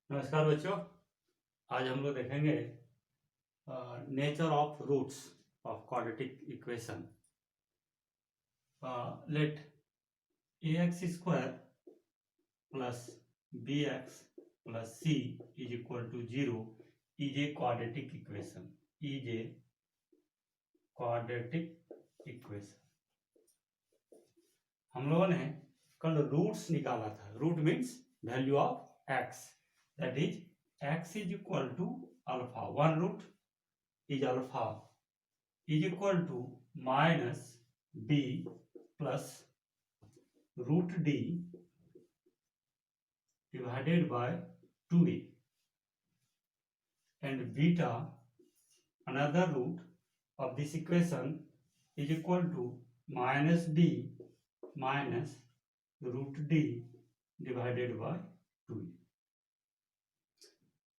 नमस्कार बच्चों। आज हम लोग देखेंगे nature of roots of quadratic equation. Let ax square plus bx plus c is equal to 0 is a quadratic equation. Is a quadratic equation. हम लोगों ने कल रूट्स निकाला था। Root means value of x, that is x is equal to alpha. One root is alpha is equal to minus b plus root d divided by 2a, and beta, another root of this equation, is equal to minus b minus root d divided by 2a।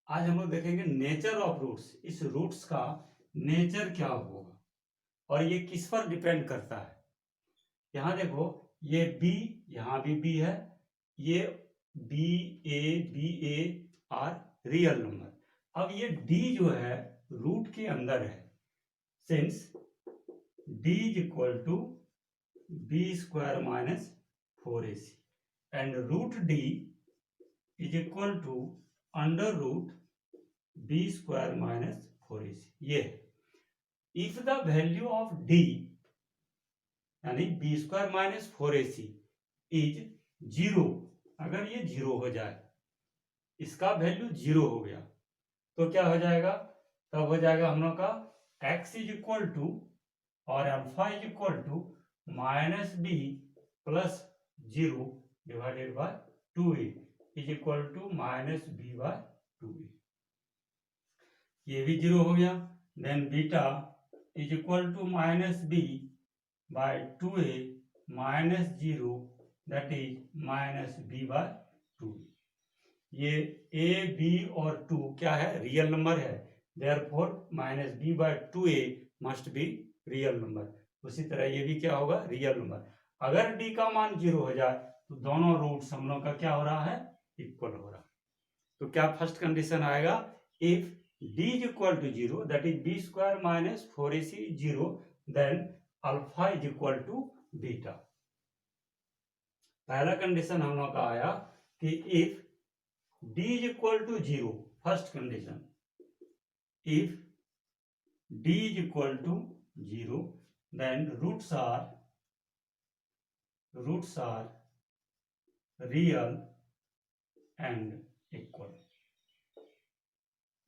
आज हम लोग देखेंगे nature of roots. इस roots का nature क्या होगा और ये किस पर डिपेंड करता है। यहां देखो, ये b, यहां भी b है, ये b a are real number. अब ये d जो है रूट के अंदर है, since d is equal to b square minus 4ac and root d is equal to under root b square minus 4ac। ये if the value of d यानी b square minus 4ac is 0, अगर ये 0 हो जाए, इसका value 0 हो गया, तो क्या हो जाएगा? तब हो जाएगा हम लोग का x इज इक्वल टू और alpha is equal to minus b plus 0 divided by 2a is equal to minus b by 2a। ये भी 0 हो गया। Then beta is equal to minus b by 2a minus 0, that is minus b by 2। ये a b और 2 क्या है? Real number है। Therefore minus b by 2a must be real number. उसी तरह ये भी क्या होगा? Real number. अगर d का मान 0 हो जाए तो दोनों रूट्स हम लोग का क्या हो रहा है? इक्वल हो रहा है। तो क्या फर्स्ट कंडीशन आएगा? If d is equal to 0, that is b square minus 4ac is 0, then alpha is equal to beta। पहला कंडीशन हम लोग का आया कि if d is equal to 0, first condition, if d is equal to 0, then roots are real and equal।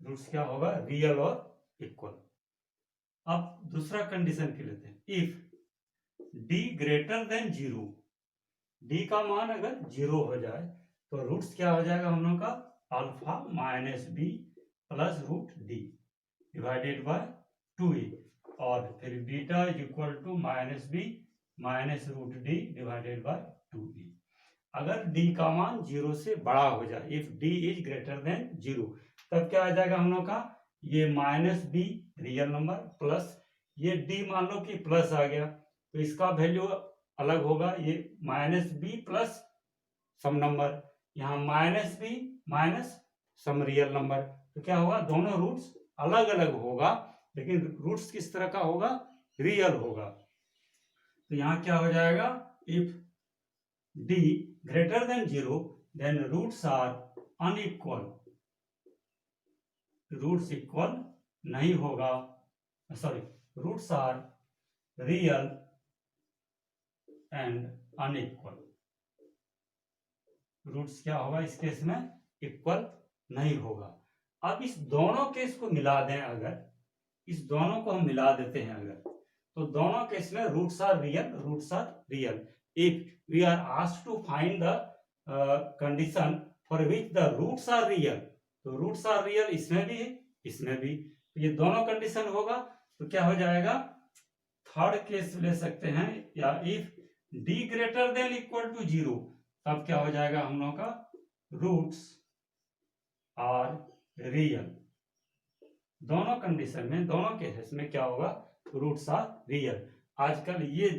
Roots क्या होगा? Real और equal. अब दूसरा कंडीशन के लेते हैं। If d greater then 0, d का मान अगर 0 हो जाए तो रूट्स क्या हो जाएगा हम लोग का? Alpha minus b plus root d divided by 2a, और फिर beta is equal to minus b minus root d divided by 2a। अगर d का मान 0 से बड़ा हो जाए, if d is greater than 0, तब क्या आ जाएगा हम लोग का? ये minus b real number plus ये d मान लो कि प्लस आ गया, तो इसका वैल्यू अलग होगा। ये minus b plus some number, यहाँ minus b minus some real number. तो क्या होगा? दोनों रूट्स अलग अलग होगा, लेकिन रूट्स किस तरह का होगा? रियल होगा। तो यहाँ क्या हो जाएगा? If d greater than 0, then roots are unequal। Roots इक्वल नहीं होगा, sorry, roots are real and unequal. Roots क्या होगा इस केस में? इक्वल नहीं होगा। अब इस दोनों केस को मिला दें, अगर इस दोनों को हम मिला देते हैं अगर, तो दोनों केस में roots are real. If we are asked to find the condition for which the roots are real, तो रूट्स आर रियल इसमें भी है, इसमें भी। तो ये दोनों कंडीशन होगा, तो क्या हो जाएगा? थर्ड केस ले सकते हैं, या if d greater than equal to 0, तब क्या हो जाएगा हम लोगों का? Roots are real. दोनों कंडीशन में, दोनों केसेस में क्या होगा? Roots are real. आजकल ये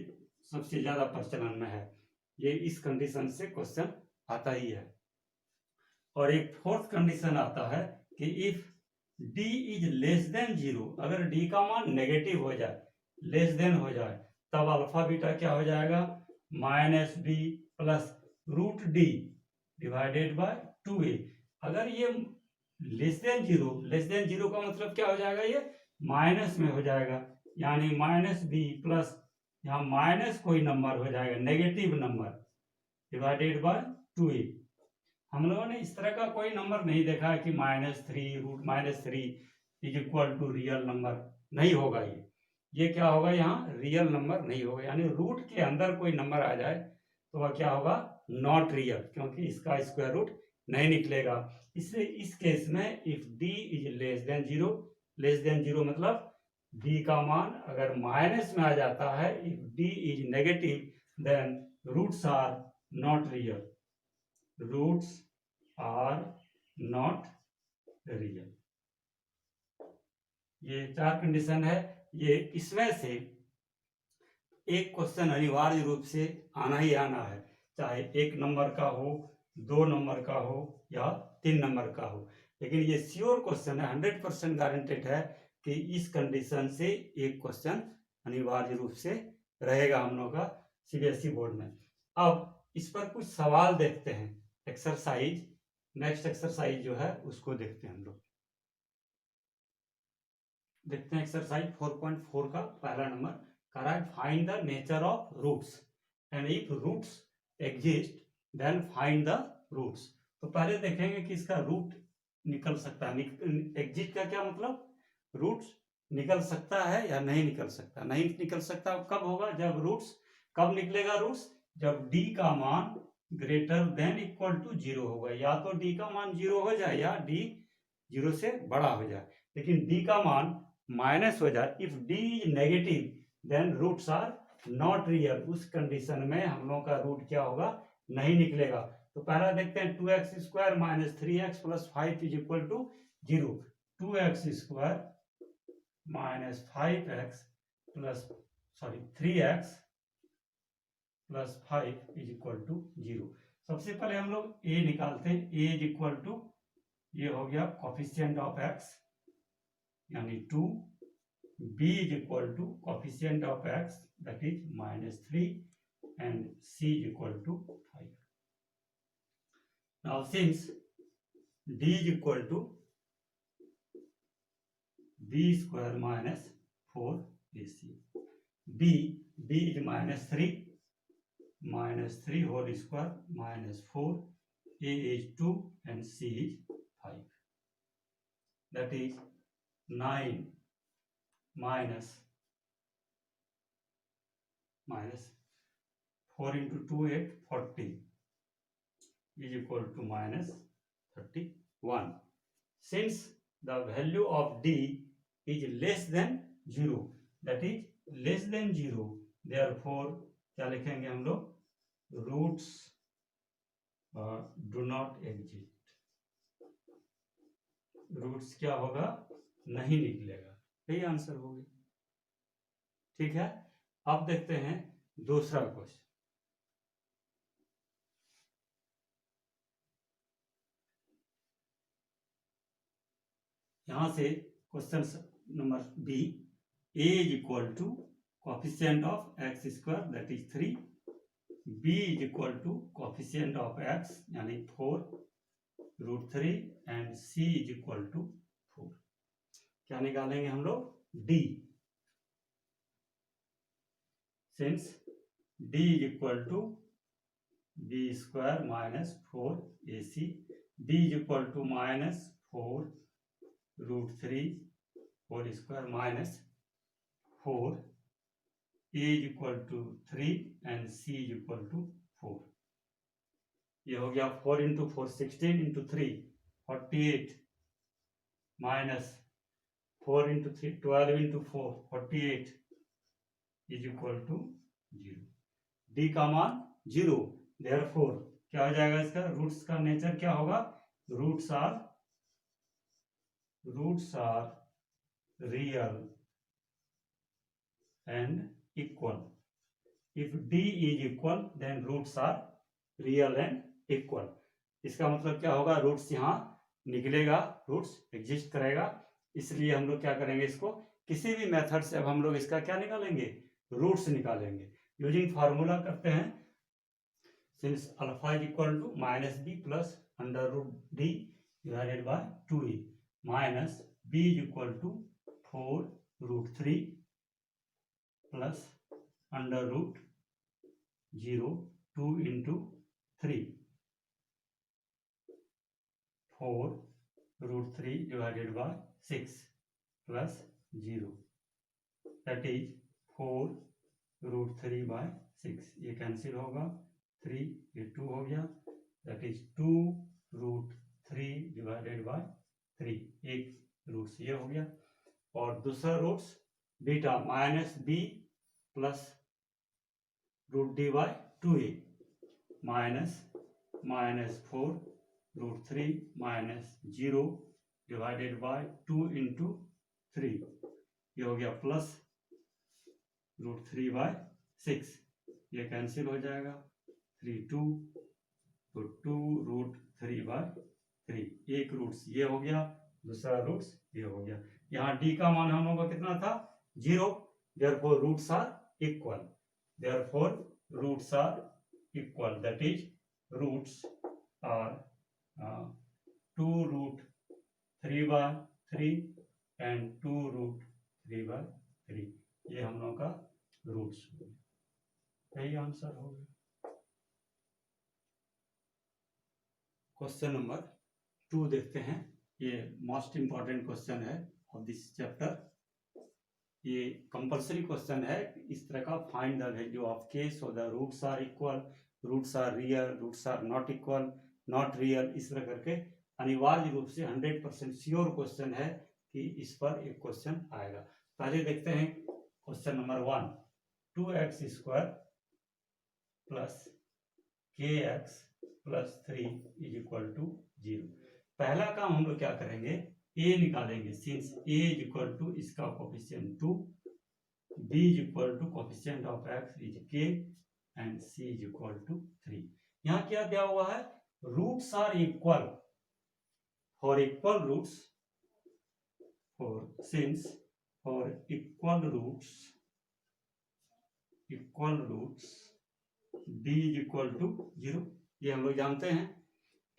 सबसे ज्यादा प्रचलन में है, ये इस कंडीशन से क्वेश्चन आता ही है। और एक फोर्थ कंडीशन आता है कि if d is less than 0, अगर d का मान नेगेटिव हो जाए, लेस देन हो जाए, तब अल्फा बीटा क्या हो जाएगा, minus B plus root D divided by 2a। अगर ये लेस देन जीरो का मतलब क्या हो जाएगा, ये माइनस में हो जाएगा, यानी माइनस बी प्लस यहाँ माइनस कोई नंबर हो जाएगा, negative number divided by 2a। हम लोगों ने इस तरह का कोई नंबर नहीं देखा है कि -3 root -3 is equal to real number, नहीं होगा ये क्या होगा, यहाँ रियल नंबर नहीं होगा, यानी रूट के अंदर कोई नंबर आ जाए तो वह क्या होगा, नॉट रियल, क्योंकि इसका स्क्वायर रूट नहीं निकलेगा। इसलिए इस केस में if d is less than zero मतलब d का मान अगर माइनस में आ जाता है, if d is negative then roots are not real, roots are not real. ये 4 कंडीशन है। ये इसमें से एक क्वेश्चन अनिवार्य रूप से आना ही आना है, चाहे 1 नंबर का हो, 2 नंबर का हो या 3 नंबर का हो, लेकिन ये श्योर क्वेश्चन है, 100% गारंटेड है कि इस कंडीशन से एक क्वेश्चन अनिवार्य रूप से रहेगा हम लोग का सीबीएसई बोर्ड में। अब इस पर कुछ सवाल देखते हैं, एक्सरसाइज, नेक्स्ट एक्सरसाइज जो है उसको देखते हैं हम लोग। देखते हैं एक्सरसाइज 4.4 का पहला नंबर कह रहा है find the nature of roots and if roots exist then find the roots. तो पहले देखेंगे कि इसका रूट निकल सकता है, एग्जिस्ट का क्या मतलब, रूट्स निकल सकता है या नहीं निकल सकता, नहीं निकल सकता कब होगा, जब रूट्स, कब निकलेगा रूट्स, जब d का मान ग्रेटर देन इक्वल टू 0 होगा, या तो d का मान 0 हो जाए या d 0 से बड़ा हो जाए, लेकिन d का मान माइनस हो जाए, if d is negative then roots are not real, उस कंडीशन में हम लोग का रूट क्या होगा, नहीं निकलेगा। तो पहला देखते हैं 2x square minus 3x plus 5 is equal to 0, 2x square minus 5x plus 3x plus 5 is equal to 0। सबसे पहले हम लोग a निकालते हैं, a इज इक्वल टू, ये हो गया कोफिशिएंट ऑफ x यानी 2, b is equal to coefficient of x that is -3 and c is equal to 5. Now since d is equal to b square minus 4ac, b is minus 3 whole square minus 4, a is 2 and c is 5, that is 9 minus 4 into 2 8 40 is equal to minus 31. Since the value of d is less than 0, that is less than 0, therefore क्या लिखेंगे हम लोग, roots do not exist, roots क्या होगा, नहीं निकलेगा, यही answer होगा। ठीक है, अब देखते हैं दूसरा क्वेश्चन। यहां से question number B, a is equal to coefficient of x square that is 3, b is equal to coefficient of x यानी 4 root 3 and c is equal to 4। क्या निकालेंगे हम लोग, d, since d is equal to b square minus 4ac, d is equal to minus 4 root 3 whole square minus 4, a is equal to 3 and c is equal to 4। ये हो गया 4 into 4 16 into 3 48 minus 4 into 3 12 into 4 48 is equal to 0। d का मान 0, therefore क्या हो जाएगा, इसका roots का नेचर क्या होगा, roots are real and equal. If d is equal then roots are real and equal. इसका मतलब क्या होगा, रूट्स यहाँ निकलेगा, रूट्स एग्जिस्ट करेगा, इसलिए हम लोग क्या करेंगे, इसको किसी भी मेथड से अब हम लोग इसका क्या निकालेंगे, रूट्स निकालेंगे। यूजिंग फार्मूला करते हैं, since alpha is equal to minus B plus under root D divided by 2e minus b is equal to 4√3 plus under root 0 2 into 3 4√3 divided by 6 plus 0 that is 4√3 by 6, ये cancel होगा, 3 ये 2 हो गया, that is 2√3 divided by 3, एक roots ये हो गया। और दूसरा roots beta minus B plus root d by 2a minus 4√3 minus 0 divided by 2 into 3, ये हो गया प्लस √3 बाय 6, ये कैंसिल हो जाएगा, 3 2 तो 2√3 बाय 3, एक रूट्स ये हो गया, दूसरा रूट्स ये हो गया। यहाँ d का मान हम लोगों का कितना था, 0, therefore roots are equal, therefore roots are equal, that is roots are 2√3 by 3 and 2√3 by 3, ये हम लोगों का रूट्स हो गया। यही आंसर हो गया। क्वेश्चन नंबर 2 देखते हैं, ये मोस्ट इंपॉर्टेंट क्वेश्चन है ऑफ दिस चैप्टर, ये कंपल्सरी क्वेश्चन है। इस तरह का find the value of k so the roots are equal, roots are real, roots are not equal, not real, इस तरह करके अनिवार्य रूप से 100% श्योर क्वेश्चन है कि इस पर एक क्वेश्चन आएगा। पहले देखते हैं question number 1, 2x² plus kx plus 3 is equal to 0। पहला काम हम लोग क्या करेंगे, a निकालेंगे, since a is equal to इसका coefficient 2, b is equal to coefficient of x is k and c is equal to 3। यहाँ क्या दिया हुआ है, roots are equal, for equal roots, for since for equal roots d is equal to 0, ये हम लोग जानते हैं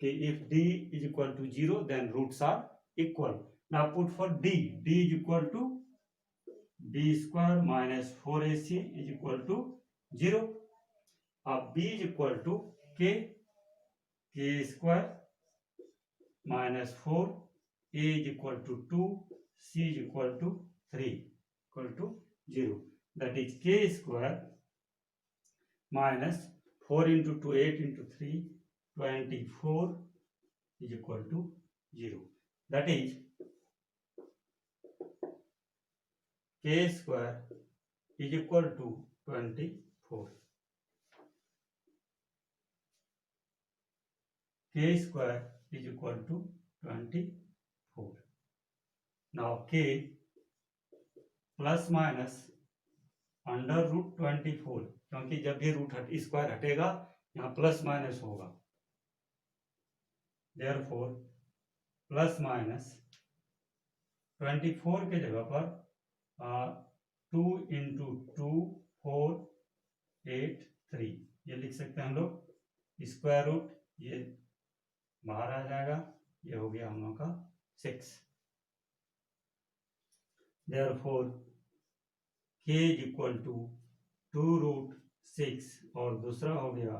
कि if d is equal to 0 then roots are equal. Now put for d is equal to b² minus 4ac is equal to 0। अब b is equal to k² minus 4, a is equal to 2, c is equal to 3 equal to 0, that is k² minus 4 into 2 8 into 3 24 is equal to 0, that is k² is equal to 24, k² is equal to 24। now k plus minus under root 24, क्योंकि जब भी root square हटेगा यहाँ plus minus होगा, therefore plus minus 24 के जगह पर 2 into 2 4 8 3 ये लिख सकते हैं हम लोग, स्क्वायर रूट ये बाहर आ जाएगा, ये हो गया हम लोग का 6, therefore k is equal to 2√6 और दूसरा हो गया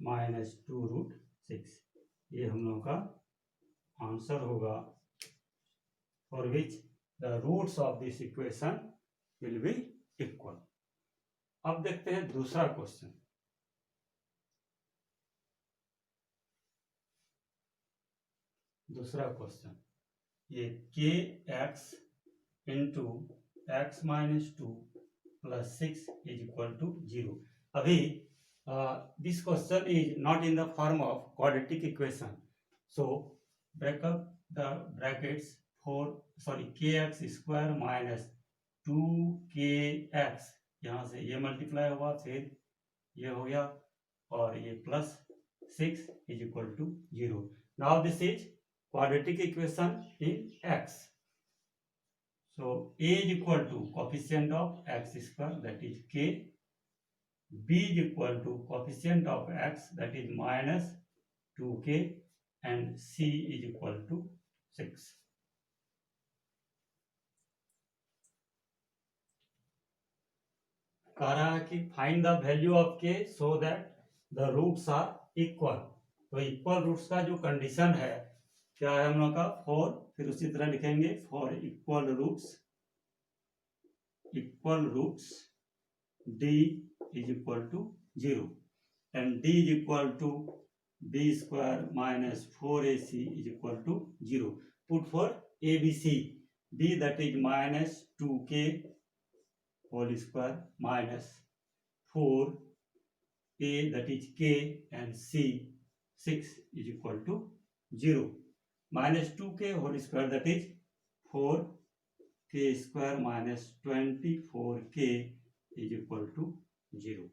माइनस 2√6, ये हम लोग का आंसर होगा, for which the roots of this equation will be equal. अब देखते हैं दूसरा क्वेश्चन, ये kx into x minus 2 plus 6 is equal to 0। अभी this question is not in the form of quadratic equation, so break up the brackets for kx² minus 2kx, यहाँ से ये multiply हुआ, फिर ये हो गया और ये plus 6 is equal to 0. Now this is quadratic equation in x. So a is equal to coefficient of x square, that is k. b is equal to coefficient of x, that is minus 2k, and c is equal to 6. कह रहा है कि find the value of k so that the roots are equal. तो equal roots का जो condition है क्या है हम लोग का, फॉर, फिर उसी तरह लिखेंगे for equal roots d is equal to 0 and d is equal to b square minus 4ac is equal to 0. Put for abc, b that is minus 2k whole square minus 4a that is k and c 6 is equal to 0. Minus 2k whole square that is 4k square minus 24k is equal to 0.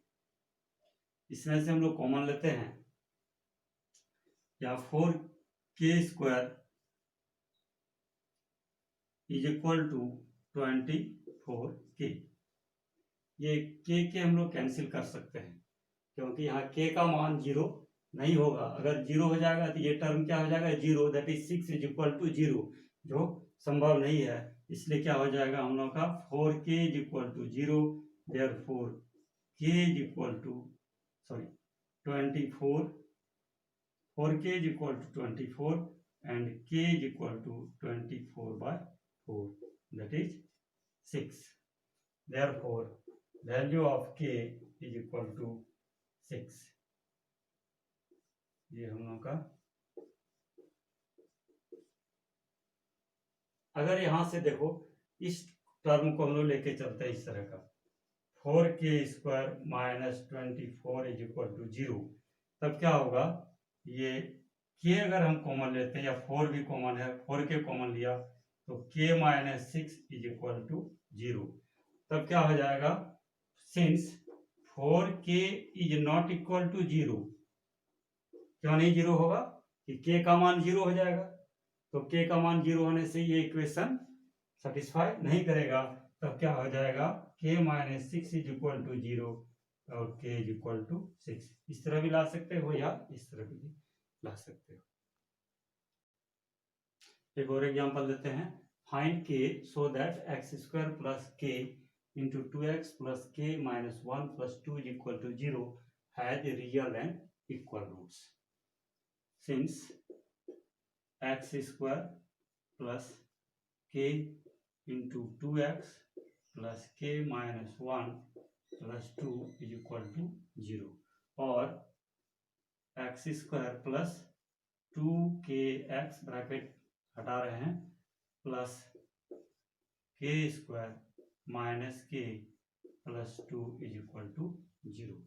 इसमें से हम लोग common लेते हैं, या 4k square is equal to 24k. ये के हम लोग कैंसिल कर सकते हैं क्योंकि यहाँ k का मान 0 नहीं होगा. अगर 0 हो जाएगा तो ये टर्म क्या हो जाएगा, 0, that is 6 is equal to 0, जो संभव नहीं है. इसलिए क्या हो जाएगा हम लोग का 4k is equal to 0, therefore k is equal to 24, 4k is equal to 24 and k is equal to 24 by 4, that is 6. Therefore value of k is equal to 6. ये हम लोग का. अगर यहां से देखो इस टर्म को हम लोग लेके चलते हैं इस तरह का, 4k square minus 24 is equal to 0, तब क्या होगा, ये k अगर हम कॉमन लेते हैं या 4 भी कॉमन है, 4k कॉमन लिया तो k minus 6 is equal to 0. तब क्या हो जाएगा, since 4k is not equal to 0, क्यों नहीं 0 होगा कि k का मान 0 हो जाएगा. तो k का मान 0 होने से ये इक्वेशन सेटिस्फाई नहीं करेगा. तब क्या हो जाएगा, k minus 6 is equal to 0 और k इज इक्वल टू 6. इस तरह भी ला सकते हो या इस तरह भी ला सकते हो. एक और एग्जांपल देते हैं. Find k so that x square plus k into 2x plus k minus 1 plus 2 is equal to 0 has real and equal roots. Since x square plus k into 2x plus k minus 1 plus 2 is equal to 0 और x square plus 2kx bracket हटा रहे हैं plus k square minus k plus 2 is equal to 0.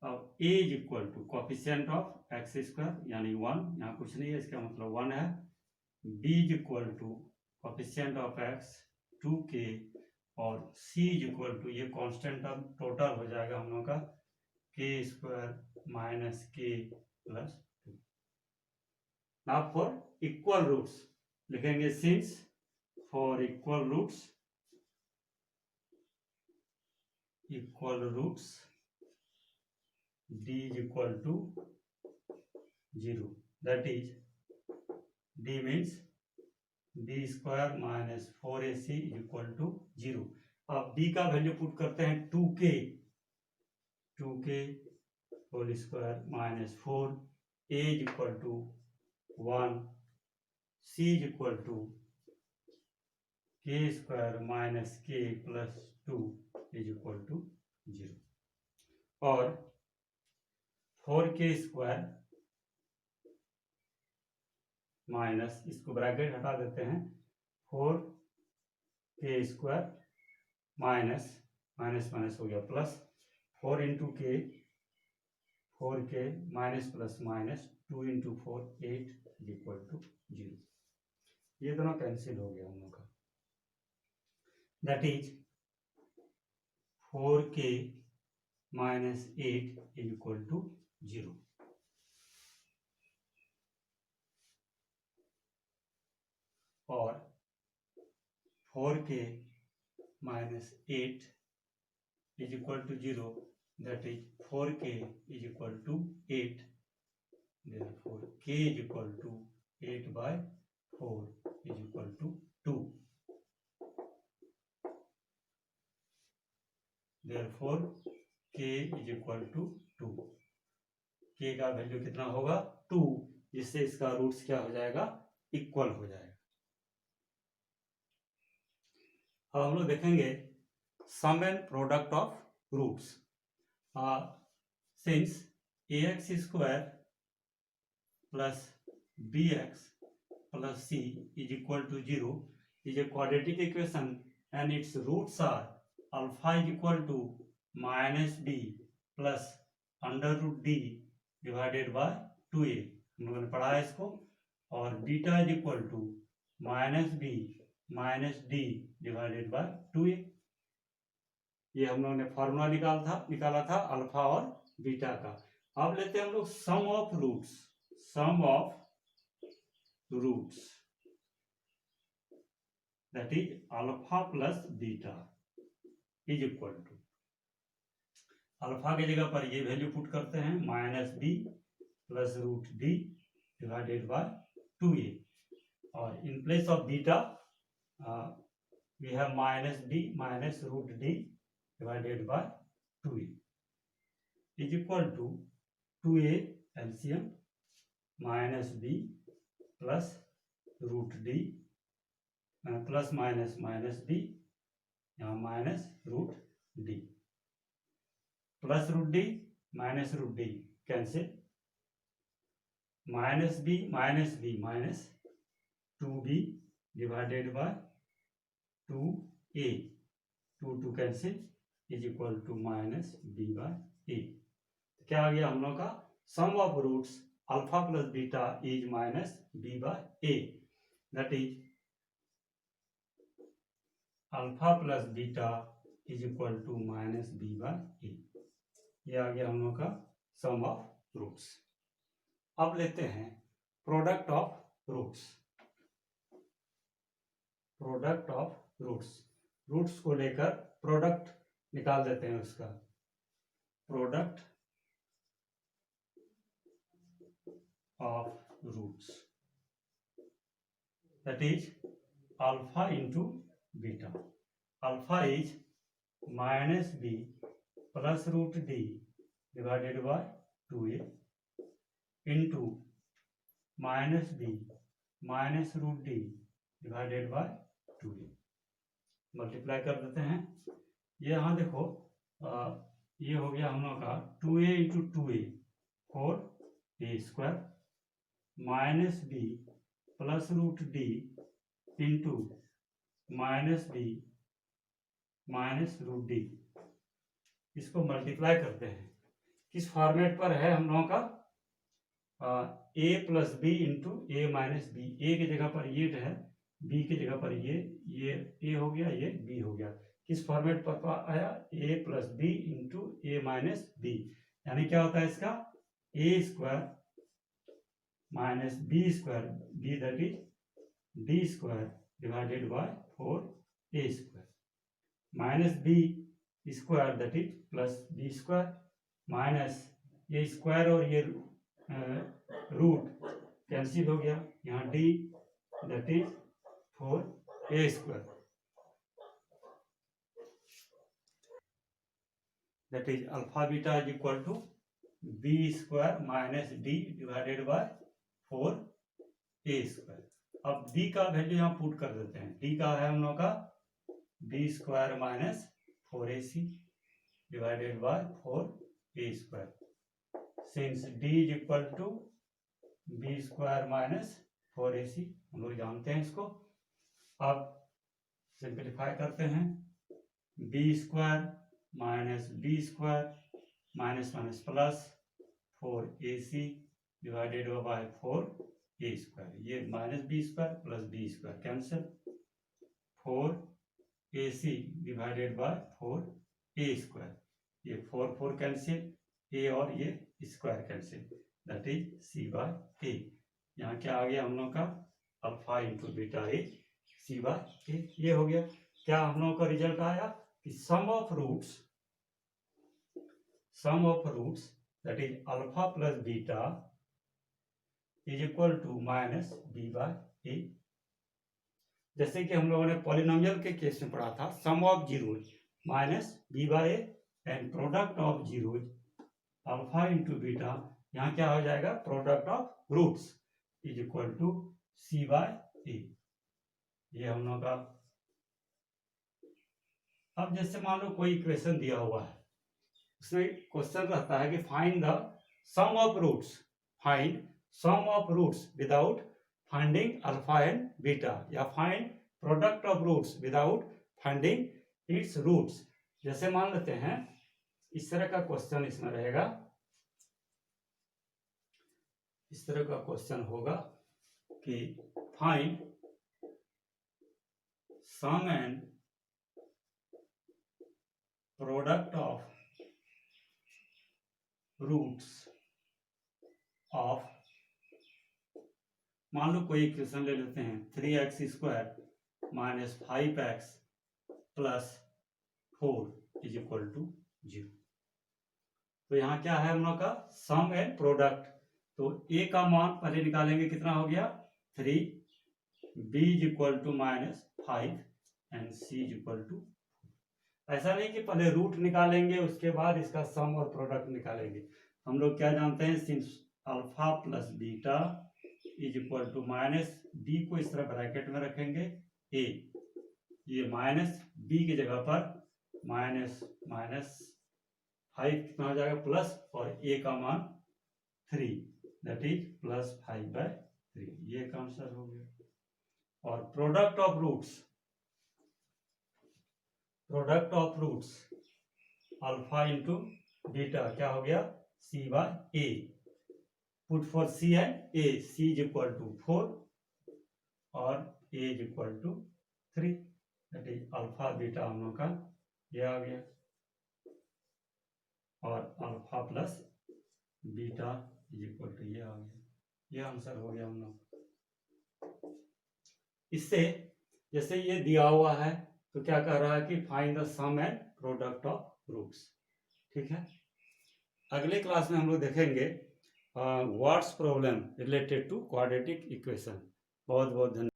अब a is equal to coefficient of x square यानी 1, यहाँ कुछ नहीं है इसका मतलब 1 है. b is equal to coefficient of x 2k और c इज इक्वल टू, ये कांस्टेंट टर्म टोटल हो जाएगा हम लोग का k square minus k plus 2. Now for equal roots लिखेंगे, since for equal roots d is equal to 0, that is d means d square minus 4ac is equal to 0. अब d का value put करते हैं 2k whole square minus 4, a is equal to 1, c is equal to k square minus k plus 2 is equal to 0. और 4k square minus, इसको bracket हटा देते हैं, 4k square minus minus हो गया plus 4 into k, 4k minus plus minus 2 into 4 8 is equal to 0. ये दोनों cancel हो गया हम लोग का, that is 4k minus 8 is equal to 0. और 4k minus 8 is equal to 0, that is 4k is equal to 8. Therefore k is equal to 8 by 4 is equal to 2. Therefore k is equal to 2. k का value कितना होगा 2, जिससे इसका roots क्या हो जाएगा equal हो जाएगा. अब हम लोग देखेंगे sum and product of roots. Since ax square plus bx plus c is equal to 0 is a quadratic equation and its roots are alpha is equal to minus b plus under root d divided by 2a. हम लोगों ने पढ़ा है इसको. और beta is equal to minus B minus d divided by 2a. ये हम लोगों ने फॉर्मूला निकाला था अल्फा और बीटा का. अब लेते हैं हम लोग sum of roots. Sum of roots that is alpha plus beta is equal to, alpha की जगह पर ये वैल्यू पुट करते हैं minus B plus root D divided by 2a. और in place of beta we have minus B minus root D divided by 2a is equal to 2a LCM minus B plus root D plus minus minus B, यहाँ minus root D, plus root D minus root d cancel, minus B minus 2b divided by 2a, 2 cancel is equal to minus b by a. क्या आ गया हम लोग का sum of roots alpha plus beta is minus b by a. That is alpha plus beta is equal to minus b by a. ये आ गया हम लोग का सम ऑफ रूट्स. अब लेते हैं product of roots. Product of roots, roots को लेकर प्रोडक्ट निकाल देते हैं उसका. Product of roots that is alpha into beta. Alpha is minus B plus root D divided by 2a into minus B minus root D divided by 2a. Multiply कर देते हैं. ये यहाँ देखो ये हो गया हम लोग का 2a into 2a 4a square minus B plus root d into minus B minus root d. इसको मल्टीप्लाई करते हैं. किस फॉर्मेट पर है हम लोगों का a plus b into a minus b. A की जगह पर ये है, बी की जगह पर ये a हो गया, ये b हो गया. किस फॉर्मेट पर आया a plus b into a minus b. यानी क्या होता है इसका a square minus b square, b that is d square divided by 4a square minus b square that is plus b square minus ये square और ये root cancel हो गया. यहाँ d that is 4a square that is alpha beta is equal to b square minus d divided by 4a square. अब d का value यहाँ put कर देते हैं. d का है हम लोग का b square minus 4ac divided by 4a square. Since d is equal to b square minus 4ac, हम लोग जानते हैं इसको. अब सिंप्लीफाई करते हैं. B square minus b square minus minus plus 4ac divided by 4a square. ये minus b square plus b square cancel, 4ac divided by 4a square. ये 4 कैंसिल, a और ये square cancel that is c by a. यहाँ क्या आ गया हम लोग का alpha into beta is c by a. ये हो गया। क्या हम लोगों का रिजल्ट आया कि sum of roots that is alpha plus beta is equal to minus b by a. जैसे कि हम लोगों ने पॉलिनोमियल के केस में पढ़ा था, sum of zeros minus b by a and product of zeros alpha into beta, यहाँ क्या हो जाएगा, product of roots is equal to c by a. ये हम लोग का। अब जैसे मान लो कोई इक्वेशन दिया हुआ है, उसमें क्वेश्चन रहता है कि find the sum of roots without finding alpha and beta, या find product of roots without finding its roots. जैसे मान लेते हैं इस तरह का क्वेश्चन इसमें रहेगा, इस तरह का क्वेश्चन होगा कि find sum and product of roots of, मान लो कोई इक्वेशन ले लेते हैं 3x² minus 5x plus 4 is equal to 0। तो यहाँ क्या है हम लोग का, सम एंड प्रोडक्ट। तो a का मान पहले निकालेंगे, कितना हो गया 3, b is equal to minus 5 and c is equal to. ऐसा नहीं कि पहले रूट निकालेंगे उसके बाद इसका सम और प्रोडक्ट निकालेंगे। हम लोग क्या जानते हैं, since alpha plus beta is equal to minus b को इस तरह ब्रैकेट में रखेंगे a, ये माइनस b की जगह पर माइनस 5 कितना हो जाएगा प्लस, और a का मान 3 दैट इज प्लस 5/3। ये का आंसर हो गया। और product of roots alpha into beta क्या हो गया, c by a. Put for c and a, c is equal to 4 और a is equal to 3 that is alpha beta हम लोग का ये आ गया, और alpha plus beta is equal to ये आ गया। ये आंसर हो गया हम लोग। इससे जैसे ये दिया हुआ है तो क्या कह रहा है कि find the sum and product of roots. ठीक है, अगले क्लास में हम लोग देखेंगे what's problem related to quadratic equation. बहुत बहुत धन्यवाद।